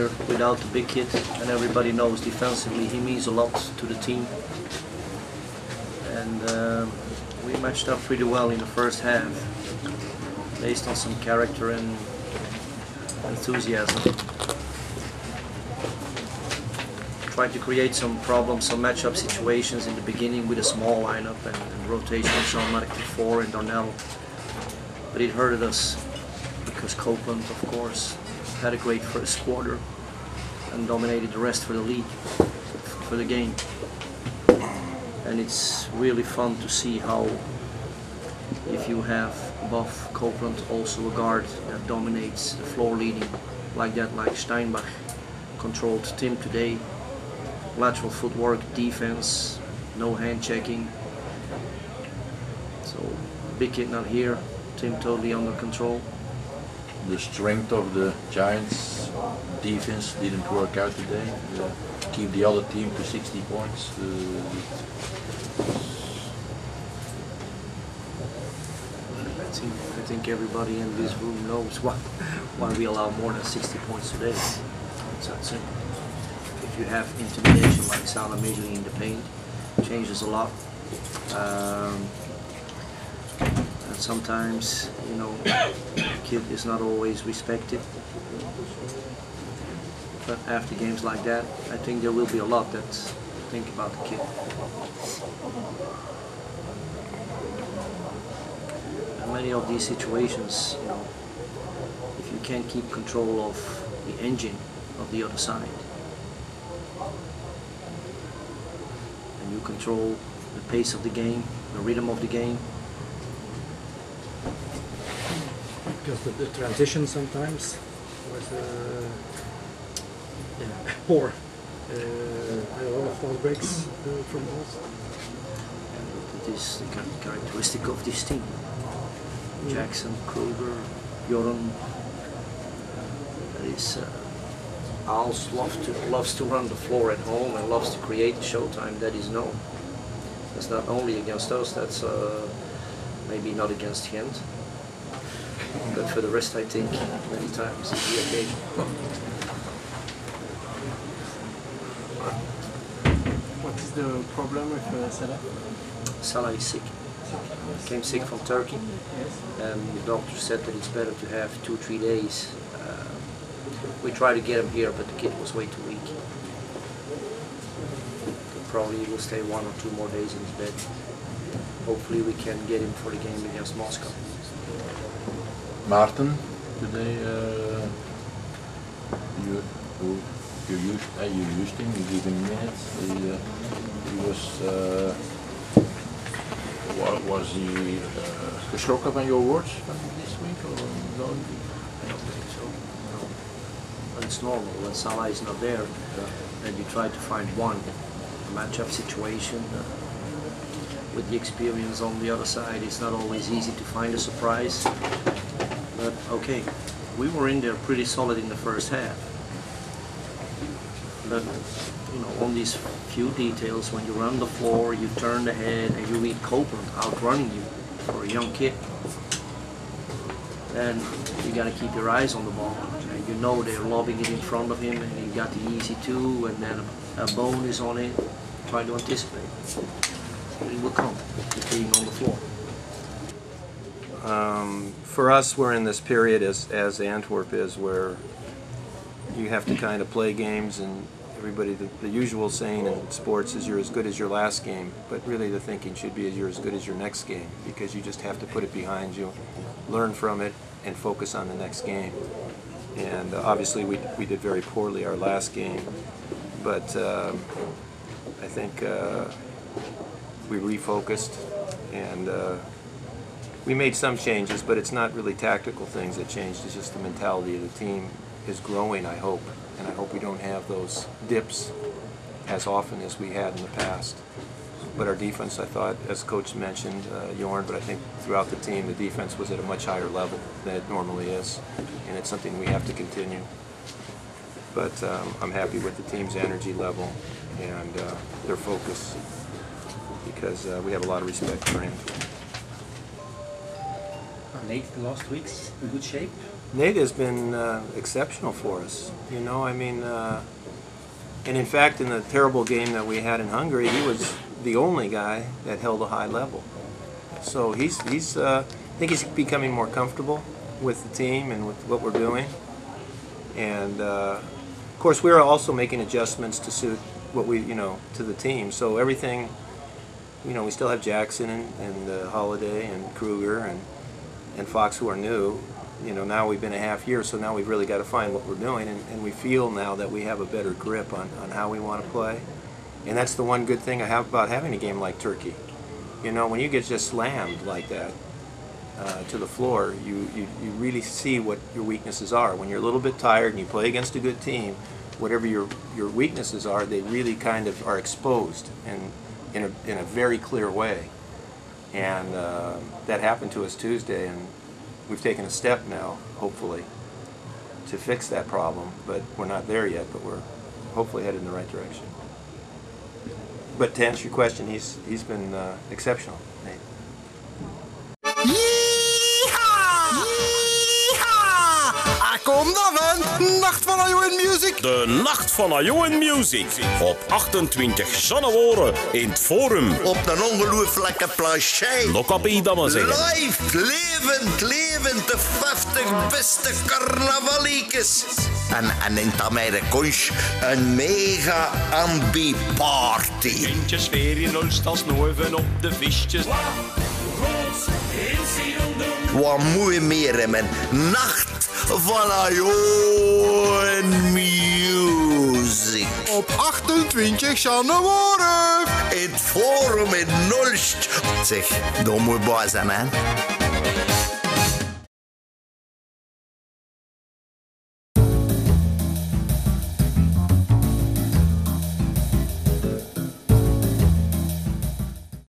here without the big kid, and everybody knows defensively he means a lot to the team. And we matched up pretty well in the first half, based on some character and enthusiasm. Tried to create some problems, some matchup situations in the beginning with a small lineup and rotation of Jean-Marc to 4 and Darnell. But it hurted us because Copeland, of course, had a great first quarter and dominated the rest for the league, for the game. And it's really fun to see how, if you have above Copeland also a guard that dominates the floor leading like that, like Steinbach controlled Tim today. Lateral footwork, defense, no hand checking. So big kid not here, Tim totally under control. The strength of the Giants defense didn't work out today. Keep the other team to 60 points. I think everybody in this room knows why we allow more than 60 points today. It's that simple. If you have intimidation like Salah majorly in the paint, it changes a lot. And sometimes, you know, the kid is not always respected. But after games like that, I think there will be a lot that think about the kid. And many of these situations, you know, if you can't keep control of the engine of the other side, and you control the pace of the game, the rhythm of the game. Because the transition sometimes was poor. A lot of fast breaks from us. It is the characteristic of this team. Jackson, Kruger, Joran. Aals loves to run the floor at home and loves to create the showtime, that is known. That's not only against us, that's maybe not against Gent. But for the rest, I think many times it's the occasion. What is the problem with Salah? Salah is sick. Came sick from Turkey, and the doctor said that it's better to have 2-3 days. We tried to get him here, but the kid was way too weak. Probably will stay 1 or 2 more days in his bed. Hopefully we can get him for the game against Moscow. Maarten, today you used him, you gave him minutes. Was he geschrokken van your words this week or no? I don't think so. No. But it's normal when Salah is not there, and you try to find a matchup situation. With the experience on the other side, it's not always easy to find a surprise. But okay, we were in there pretty solid in the first half. But you know, on these few details, when you run the floor, you turn the head, and you read Copeland outrunning you for a young kid, then you got to keep your eyes on the ball. And you know they're lobbing it in front of him, and you got the easy 2, and then a bone is on it. Try to anticipate. It will come with being on the floor. For us, we're in this period as Antwerp is, where you have to kind of play games, and everybody, the usual saying in sports is you're as good as your last game, but really the thinking should be you're as good as your next game, because you just have to put it behind you, learn from it, and focus on the next game. And obviously we did very poorly our last game, but I think we refocused, and we made some changes, but it's not really tactical things that changed, it's just the mentality of the team is growing, I hope, and I hope we don't have those dips as often as we had in the past. But our defense, I thought, as Coach mentioned, Jorn, but I think throughout the team, the defense was at a much higher level than it normally is, and it's something we have to continue. But I'm happy with the team's energy level and their focus, because we have a lot of respect for him. Nate, the last weeks in good shape. Nate has been exceptional for us. You know, I mean, and in fact, in the terrible game that we had in Hungary, he was the only guy that held a high level. So I think he's becoming more comfortable with the team and with what we're doing. And of course, we're also making adjustments to suit what we, to the team. So everything, we still have Jackson and Holiday and Kruger and Fox who are new. Now we've been a half year, so now we've really got to find what we're doing, and we feel now that we have a better grip on how we want to play. And that's the one good thing I have about having a game like Turkey. When you get just slammed like that to the floor, you really see what your weaknesses are. When you're a little bit tired and you play against a good team, whatever your weaknesses are, they really kind of are exposed in a very clear way. And that happened to us Tuesday, and we've taken a step now, hopefully, to fix that problem, but we're not there yet, but we're hopefully headed in the right direction. But to answer your question, he's been exceptional, Nate. Kom dan, Nacht van Ajo in Music. De Nacht van Ajo in Music. Op 28 januari in het Forum. Op een ongelooflijke planchei. Okapi, dat maar zeggen. Live, levend, de 50 beste carnavaliekes. En in het Amerikaans een mega ambi-party. Vintjes weer in Ulstals Noven op de visjes. Wat mooi meer in mijn Nacht van Ajo in Music. Op 28 januari. In het Forum in Nulst. Zeg, dat moet bij zijn, hè.